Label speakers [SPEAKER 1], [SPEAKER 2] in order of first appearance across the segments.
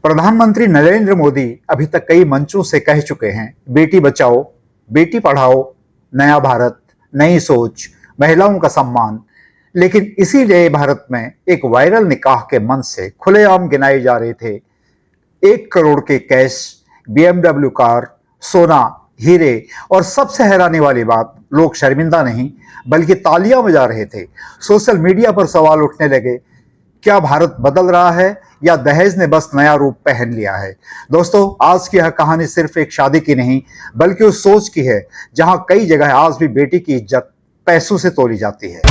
[SPEAKER 1] प्रधानमंत्री नरेंद्र मोदी अभी तक कई मंचों से कह चुके हैं, बेटी बचाओ, बेटी पढ़ाओ, नया भारत, नई सोच, महिलाओं का सम्मान। लेकिन इसी नए भारत में एक वायरल निकाह के मंच से खुलेआम गिनाए जा रहे थे 1 करोड़ के कैश, बीएमडब्ल्यू कार, सोना, हीरे और सबसे हैरानी वाली बात, लोग शर्मिंदा नहीं बल्कि तालियां बजा रहे थे। सोशल मीडिया पर सवाल उठने लगे, क्या भारत बदल रहा है या दहेज ने बस नया रूप पहन लिया है? दोस्तों, आज की यह कहानी सिर्फ एक शादी की नहीं बल्कि उस सोच की है जहां कई जगह आज भी बेटी की इज्जत पैसों से तोली जाती है।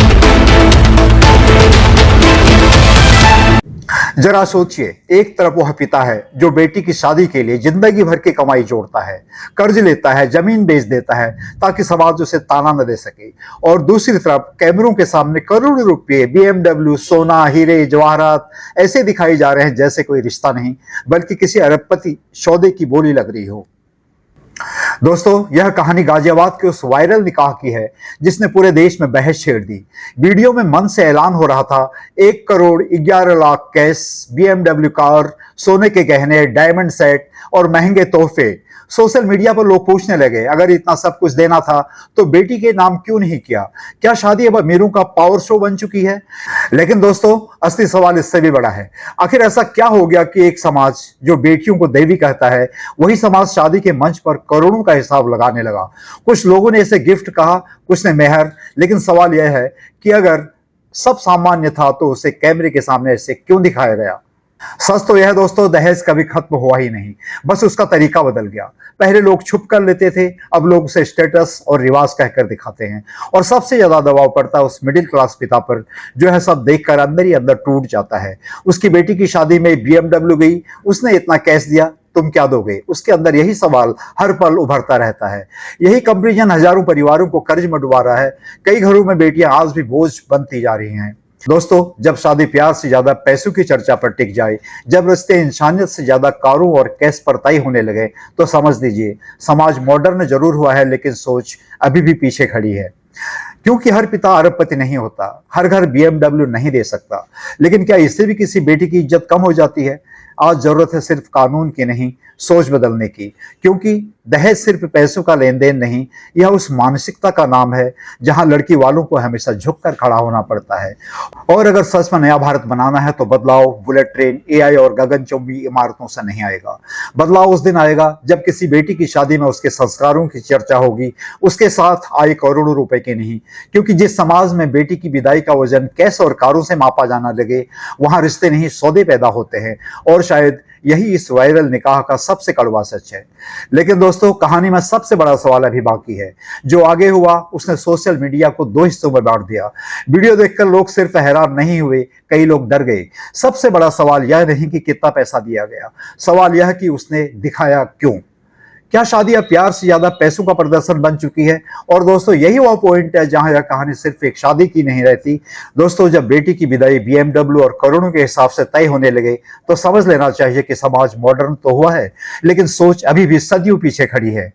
[SPEAKER 1] जरा सोचिए, एक तरफ वह पिता है जो बेटी की शादी के लिए जिंदगी भर की कमाई जोड़ता है, कर्ज लेता है, जमीन बेच देता है ताकि समाज उसे ताना न दे सके, और दूसरी तरफ कैमरों के सामने करोड़ों रुपए, बीएमडब्ल्यू, सोना, हीरे, जवाहरात ऐसे दिखाई जा रहे हैं जैसे कोई रिश्ता नहीं बल्कि किसी अरबपति सौदे की बोली लग रही हो। दोस्तों, यह कहानी गाजियाबाद के उस वायरल निकाह की है जिसने पूरे देश में बहस छेड़ दी। वीडियो में मन से ऐलान हो रहा था 1 crore 11 lakh cash, BMW car, सोने के गहने, डायमंड सेट और महंगे तोहफे। सोशल मीडिया पर लोग पूछने लगे, अगर इतना सब कुछ देना था तो बेटी के नाम क्यों नहीं किया? क्या शादी अब अमीरों का पावर शो बन चुकी है? लेकिन दोस्तों, असली सवाल इससे भी बड़ा है। आखिर ऐसा क्या हो गया कि एक समाज जो बेटियों को देवी कहता है, वही समाज शादी के मंच पर करोड़ों का हिसाब लगाने लगा? कुछ लोगों ने इसे गिफ्ट कहा, कुछ ने मेहर। लेकिन सवाल यह है कि अगर सब सामान्य था तो उसे कैमरे के सामने इसे क्यों दिखाया गया? सच तो यह दोस्तों, दहेज कभी खत्म हुआ ही नहीं, बस उसका तरीका बदल गया। पहले लोग छुप कर लेते थे, अब लोग उसे स्टेटस और रिवाज कहकर दिखाते हैं। और सबसे ज्यादा दबाव पड़ता है उस मिडिल क्लास पिता पर जो है सब देखकर अंदर ही अंदर टूट जाता है। उसकी बेटी की शादी में बीएमडब्ल्यू गई, उसने इतना कैश दिया, तुम क्या दोगे? उसके अंदर यही सवाल हर पल उभरता रहता है। यही कंपैरिजन हजारों परिवारों को कर्ज में डुबा रहा है। कई घरों में बेटियां आज भी बोझ बनती जा रही हैं। दोस्तों, जब शादी प्यार से ज्यादा पैसों की चर्चा पर टिक जाए, जब रिश्ते इंसानियत से ज्यादा कारों और कैश पर तय होने लगे, तो समझ लीजिए समाज मॉडर्न जरूर हुआ है लेकिन सोच अभी भी पीछे खड़ी है। क्योंकि हर पिता अरबपति नहीं होता, हर घर बीएमडब्ल्यू नहीं दे सकता। लेकिन क्या इससे भी किसी बेटी की इज्जत कम हो जाती है? आज जरूरत है सिर्फ कानून की नहीं, सोच बदलने की। क्योंकि दहेज सिर्फ पैसों का लेन देन नहीं, यह उस मानसिकता का नाम है जहां लड़की वालों को हमेशा झुककर खड़ा होना पड़ता है। और अगर सच में नया भारत बनाना है तो बदलाव बुलेट ट्रेन, एआई और गगनचुंबी इमारतों से नहीं आएगा। बदलाव उस दिन आएगा जब किसी बेटी की शादी में उसके संस्कारों की चर्चा होगी, उसके साथ आए करोड़ों रुपए की नहीं। क्योंकि जिस समाज में बेटी की विदाई का वजन कैश और कारों से मापा जाना लगे, वहां रिश्ते नहीं सौदे पैदा होते हैं। और शायद यही इस वायरल निकाह का सबसे कड़वा सच है। लेकिन दोस्तों, कहानी में सबसे बड़ा सवाल अभी बाकी है। जो आगे हुआ उसने सोशल मीडिया को दो हिस्सों में बांट दिया। वीडियो देखकर लोग सिर्फ हैरान नहीं हुए, कई लोग डर गए। सबसे बड़ा सवाल यह नहीं कि कितना पैसा दिया गया, सवाल यह कि उसने दिखाया क्यों। क्या शादी अब प्यार से ज्यादा पैसों का प्रदर्शन बन चुकी है? और दोस्तों, यही वो पॉइंट है जहां यह कहानी सिर्फ एक शादी की नहीं रहती। दोस्तों, जब बेटी की विदाई बीएमडब्ल्यू और करोड़ों के हिसाब से तय होने लगे तो समझ लेना चाहिए कि समाज मॉडर्न तो हुआ है लेकिन सोच अभी भी सदियों पीछे खड़ी है।